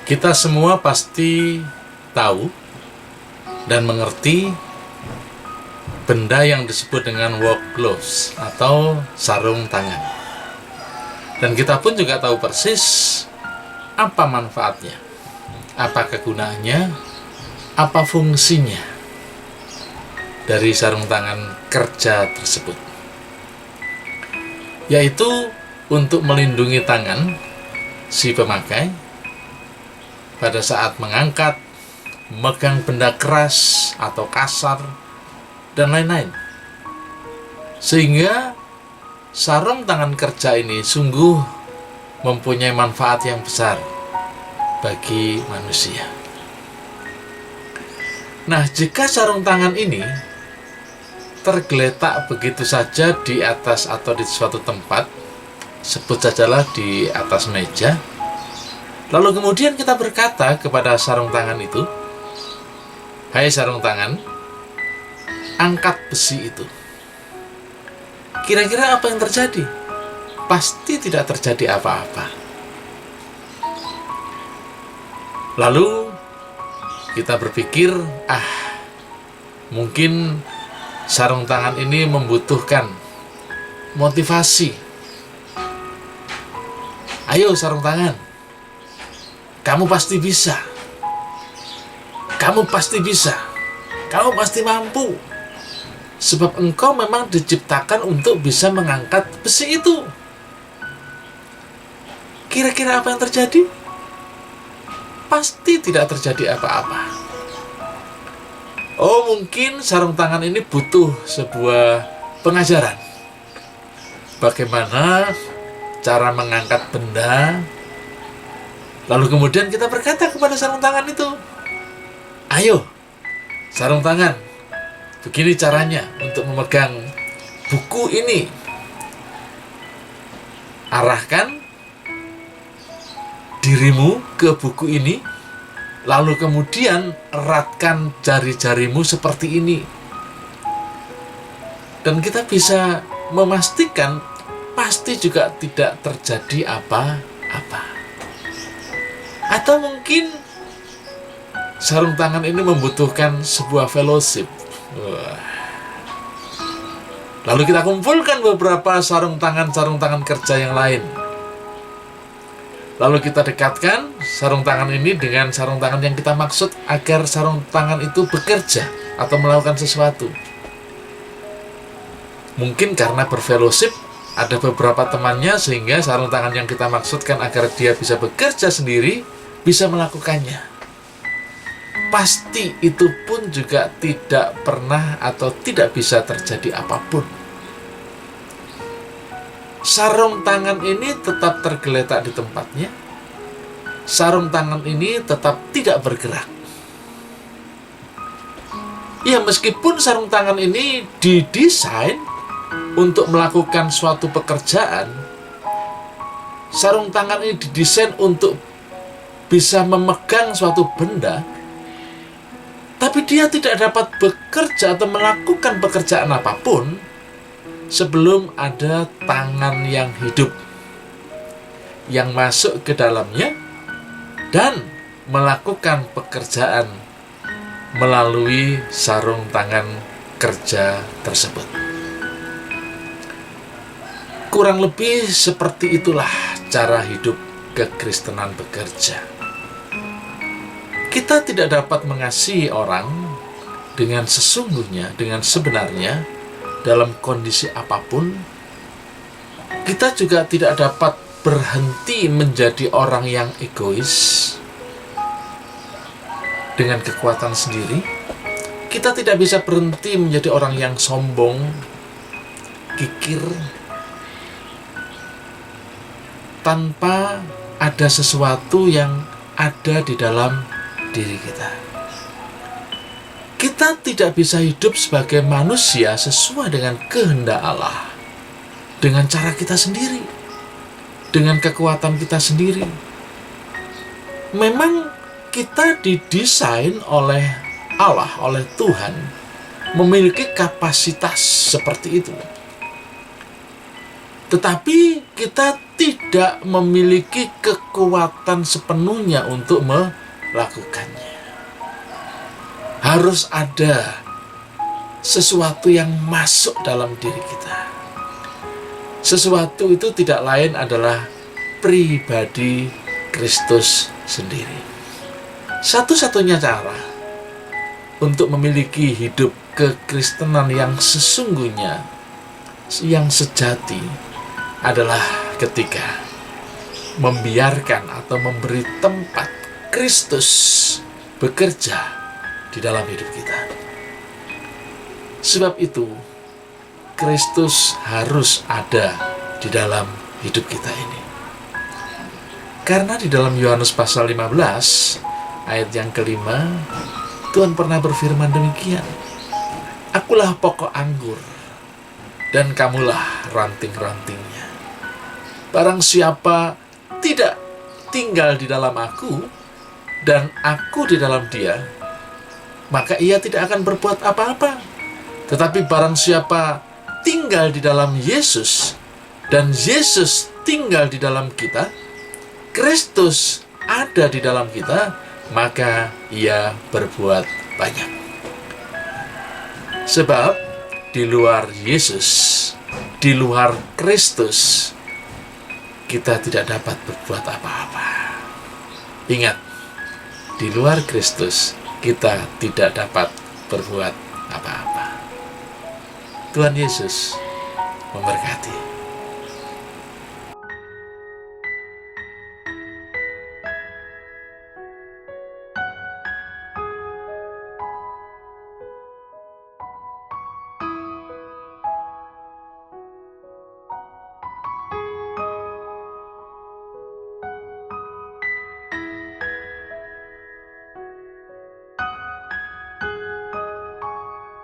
Kita semua pasti tahu dan mengerti benda yang disebut dengan work gloves atau sarung tangan. Dan kita pun juga tahu persis apa manfaatnya, apa kegunaannya, apa fungsinya dari sarung tangan kerja tersebut. Yaitu untuk melindungi tangan si pemakai pada saat mengangkat, memegang benda keras atau kasar, dan lain-lain. Sehingga sarung tangan kerja ini sungguh mempunyai manfaat yang besar bagi manusia. Nah, jika sarung tangan ini tergeletak begitu saja di atas atau di suatu tempat, sebut sajalah di atas meja, lalu kemudian kita berkata kepada sarung tangan itu, "Hai sarung tangan, angkat besi itu." Kira-kira apa yang terjadi? Pasti tidak terjadi apa-apa. Lalu kita berpikir, mungkin sarung tangan ini membutuhkan motivasi. Ayo sarung tangan, kamu pasti bisa. Kamu pasti bisa. Kamu pasti mampu. Sebab engkau memang diciptakan untuk bisa mengangkat besi itu. Kira-kira apa yang terjadi? Pasti tidak terjadi apa-apa. Oh, mungkin sarung tangan ini butuh sebuah pengajaran. Bagaimana cara mengangkat benda. Lalu kemudian kita berkata kepada sarung tangan itu, "Ayo, sarung tangan, begini caranya untuk memegang buku ini. Arahkan dirimu ke buku ini, lalu kemudian eratkan jari-jarimu seperti ini." Dan kita bisa memastikan pasti juga tidak terjadi apa-apa. Atau mungkin sarung tangan ini membutuhkan sebuah fellowship. Lalu kita kumpulkan beberapa sarung tangan kerja yang lain. Lalu kita dekatkan sarung tangan ini dengan sarung tangan yang kita maksud agar sarung tangan itu bekerja atau melakukan sesuatu. Mungkin karena berfellowship ada beberapa temannya sehingga sarung tangan yang kita maksudkan agar dia bisa bekerja sendiri bisa melakukannya. Pasti itu pun juga tidak pernah atau tidak bisa terjadi apapun. Sarung tangan ini tetap tergeletak di tempatnya. Sarung tangan ini tetap tidak bergerak. Ya, meskipun sarung tangan ini didesain untuk melakukan suatu pekerjaan, sarung tangan ini didesain untuk bisa memegang suatu benda, tapi dia tidak dapat bekerja atau melakukan pekerjaan apapun sebelum ada tangan yang hidup yang masuk ke dalamnya dan melakukan pekerjaan melalui sarung tangan kerja tersebut. Kurang lebih seperti itulah cara hidup kekristenan bekerja. Kita tidak dapat mengasihi orang dengan sesungguhnya, dengan sebenarnya, dalam kondisi apapun. Kita juga tidak dapat berhenti menjadi orang yang egois dengan kekuatan sendiri. Kita tidak bisa berhenti menjadi orang yang sombong, kikir, tanpa ada sesuatu yang ada di dalam diri kita. Kita tidak bisa hidup sebagai manusia sesuai dengan kehendak Allah dengan cara kita sendiri, dengan kekuatan kita sendiri. Memang kita didesain oleh Allah, oleh Tuhan, memiliki kapasitas seperti itu. tetapi kita tidak memiliki kekuatan sepenuhnya untuk melakukannya. Harus ada sesuatu yang masuk dalam diri kita. Sesuatu itu tidak lain adalah pribadi Kristus sendiri. Satu-satunya cara untuk memiliki hidup kekristenan yang sesungguhnya, yang sejati, adalah ketika membiarkan atau memberi tempat Kristus bekerja di dalam hidup kita. Sebab itu, Kristus harus ada di dalam hidup kita ini. Karena di dalam Yohanes pasal 15 ayat yang kelima, Tuhan pernah berfirman demikian, "Akulah pokok anggur, dan kamulah ranting-rantingnya. Barang siapa tidak tinggal di dalam aku, dan aku di dalam dia, maka ia tidak akan berbuat apa-apa. Tetapi barang siapa tinggal di dalam Yesus, dan Yesus tinggal di dalam kita, Kristus ada di dalam kita, maka ia berbuat banyak." Sebab di luar Yesus, di luar Kristus, kita tidak dapat berbuat apa-apa. Ingat, di luar Kristus kita tidak dapat berbuat apa-apa. Tuhan Yesus memberkati.